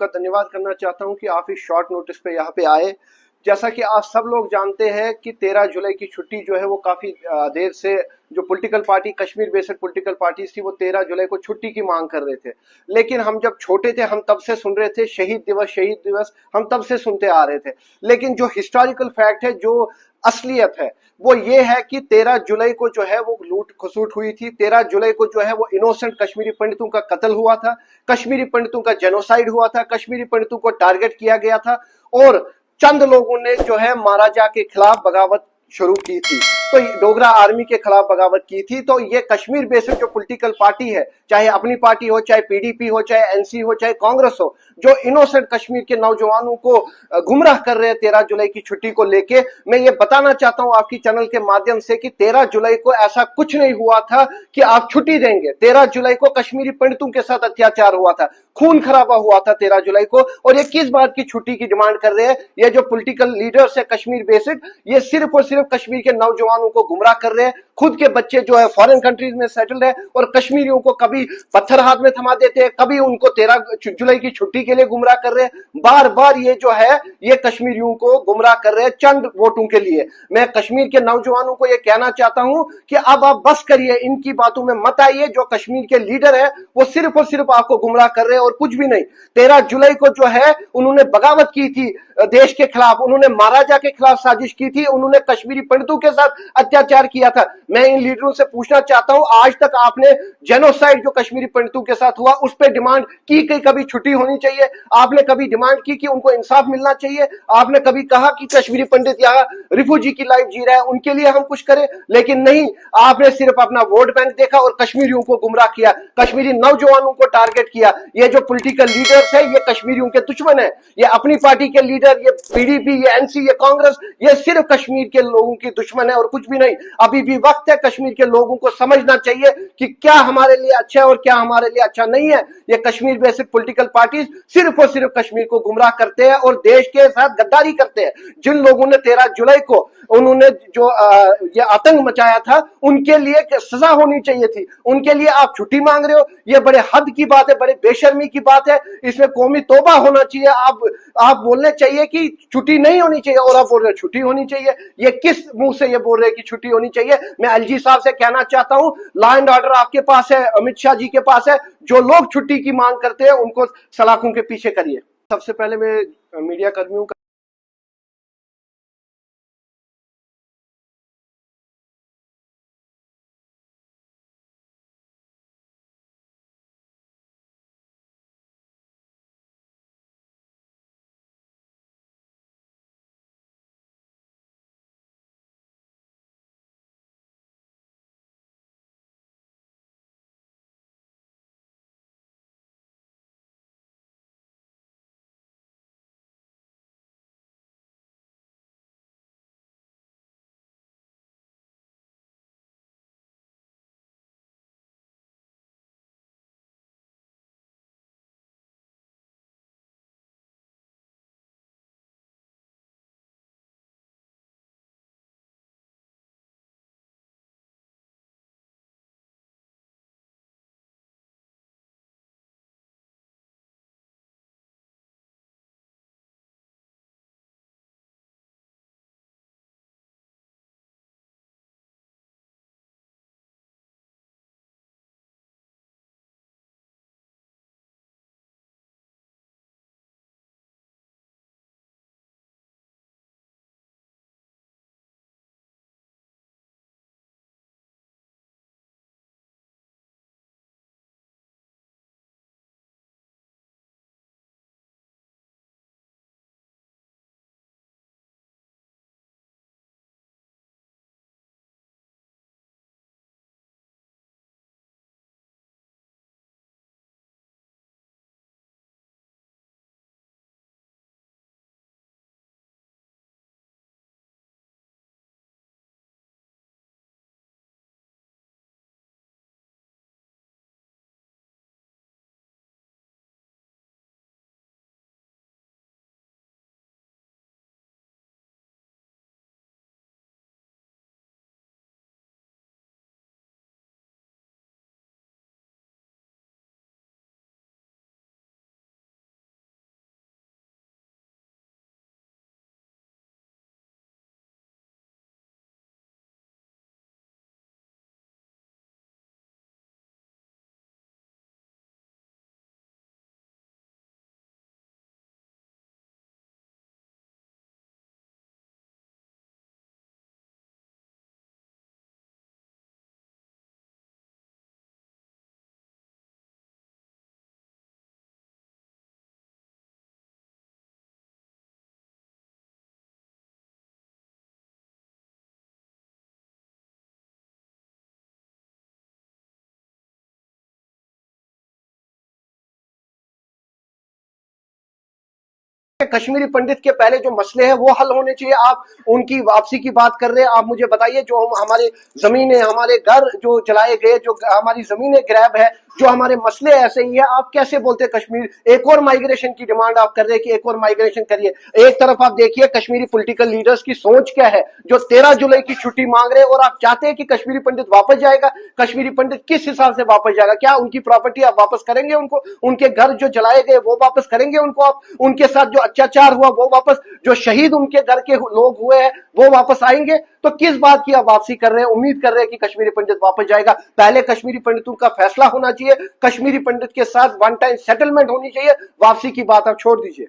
आपका धन्यवाद करना चाहता हूं कि आप इस शॉर्ट नोटिस पे यहाँ पे आए। जैसा कि आप सब लोग जानते हैं कि 13 जुलाई की छुट्टी जो है वो काफी देर से जो political party, Kashmir based political parties थी, वो 13 जुलाई को छुट्टी की मांग कर रहे थे। लेकिन हम जब छोटे थे हम तब से सुन रहे थे शहीद दिवस, शहीद दिवस, हम तब से सुनते आ रहे थे। लेकिन जो हिस्टोरिकल फैक्ट है, जो असलियत है, वो ये है कि 13 जुलाई को जो है वो लूट खसूट हुई थी। 13 जुलाई को जो है वो इनोसेंट कश्मीरी पंडितों का कत्ल हुआ था, कश्मीरी पंडितों का जेनोसाइड हुआ था, कश्मीरी पंडितों को टारगेट किया गया था और चंद लोगों ने जो है महाराजा के खिलाफ बगावत शुरू की थी, तो डोगरा आर्मी के खिलाफ बगावत की थी। तो ये कश्मीर बेस्ड जो पॉलिटिकल पार्टी है, चाहे अपनी पार्टी हो, चाहे पीडीपी हो, चाहे एनसी हो, चाहे कांग्रेस हो, जो इनोसेंट कश्मीर के नौजवानों को गुमराह कर रहे हैं 13 जुलाई की छुट्टी को लेके, मैं ये बताना चाहता हूं आपकी चैनल के माध्यम से कि 13 जुलाई को ऐसा कुछ नहीं हुआ था कि आप छुट्टी देंगे। 13 जुलाई को कश्मीरी पंडितों के साथ अत्याचार हुआ था, खून खराबा हुआ था 13 जुलाई को। और ये किस बात की छुट्टी की डिमांड कर रहे हैं? ये जो पॉलिटिकल लीडर्स है कश्मीर बेस्ड, ये सिर्फ और सिर्फ कश्मीर के नौजवानों को गुमराह कर रहे हैं। खुद के बच्चे जो है फॉरेन कंट्रीज में सेटल्ड है और कश्मीरियों को कभी पत्थर हाथ में थमा देते हैं, कभी उनको 13 जुलाई की छुट्टी के लिए गुमराह कर रहे हैं। बार बार ये जो है ये कश्मीरियों को गुमराह कर रहे हैं चंद वोटों के लिए। मैं कश्मीर के नौजवानों को ये कहना चाहता हूं कि अब आप बस करिए, इनकी बातों में मत आइए। जो कश्मीर के लीडर है वो सिर्फ और सिर्फ आपको गुमराह कर रहे हैं और कुछ भी नहीं। 13 जुलाई को जो है उन्होंने बगावत की थी देश के खिलाफ, उन्होंने महाराजा के खिलाफ साजिश की थी, उन्होंने कश्मीरी पंडितों के साथ अत्याचार किया था। मैं इन लीडरों से पूछना चाहता हूं, आज तक आपने जेनोसाइड जो कश्मीरी पंडितों के साथ हुआ उस पर डिमांड की कि कभी छुट्टी होनी चाहिए? आपने कभी डिमांड की कि उनको इंसाफ मिलना चाहिए? आपने कभी कहा कि कश्मीरी पंडित यहाँ रिफ्यूजी की लाइफ जी रहा है, उनके लिए हम कुछ करें? लेकिन नहीं, आपने सिर्फ अपना वोट बैंक देखा और कश्मीरियों को गुमराह किया, कश्मीरी नौजवानों को टारगेट किया। ये जो पॉलिटिकल लीडर्स है ये कश्मीरियों के दुश्मन है। ये अपनी पार्टी के लीडर, ये पीडीपी, ये एनसी, ये कांग्रेस, ये सिर्फ कश्मीर के लोगों की दुश्मन है और कुछ भी नहीं। अभी भी वक्त है, कश्मीर के लोगों को समझना चाहिए कि क्या हमारे लिए अच्छा है और क्या हमारे लिए अच्छा नहीं है। ये कश्मीर बेसिक पॉलिटिकल पार्टी सिर्फ और सिर्फ कश्मीर को गुमराह करते हैं और देश के साथ गद्दारी करते हैं। जिन लोगों ने 13 जुलाई को उन्होंने जो ये आतंक मचाया था, उनके लिए सजा होनी चाहिए थी। उनके लिए आप छुट्टी मांग रहे हो, ये बड़े हद की बात है, बड़े बेशर्मी की बात है। इसमें कौमी तौबा होना चाहिए। आप बोलने चाहिए कि छुट्टी नहीं होनी चाहिए और आप बोल रहे हो छुट्टी होनी चाहिए। ये किस मुंह से ये बोल रहे हैं कि छुट्टी होनी चाहिए? मैं एलजी साहब से कहना चाहता हूं, लॉ एंड ऑर्डर आपके पास है, अमित शाह जी के पास है। जो लोग छुट्टी की मांग करते हैं उनको सलाखों के पीछे करिए। सबसे पहले मैं मीडिया कर्मियों का कश्मीरी पंडित के पहले जो मसले हैं वो हल होने चाहिए। आप उनकी वापसी की बात कर रहे हैं। आप मुझे बताइए, जो हमारे जमीनें, हमारे घर जो जलाए गए, जो हमारी जमीनें ग्रैब है, जो हमारे मसले ऐसे ही है, आप कैसे बोलते हैं कश्मीर एक और माइग्रेशन की डिमांड आप कर रहे हैं कि एक और माइग्रेशन करिए। एक तरफ आप देखिए कश्मीरी पॉलिटिकल लीडर्स की सोच क्या है, जो 13 जुलाई की छुट्टी मांग रहे हैं, और आप चाहते हैं कि कश्मीरी पंडित वापस जाएगा। कश्मीरी पंडित किस हिसाब से वापस जाएगा? क्या उनकी प्रॉपर्टी आप वापस करेंगे उनको? उनके घर जो जलाए गए वो वापस करेंगे उनको आप? उनके साथ जो अत्याचार हुआ वो वापस, जो शहीद उनके घर के लोग हुए हैं वो वापस आएंगे? तो किस बात की आप वापसी कर रहे हैं? उम्मीद कर रहे हैं कि कश्मीरी पंडित वापस जाएगा? पहले कश्मीरी पंडितों का फैसला होना चाहिए, कश्मीरी पंडित के साथ वन टाइम सेटलमेंट होनी चाहिए, वापसी की बात आप छोड़ दीजिए।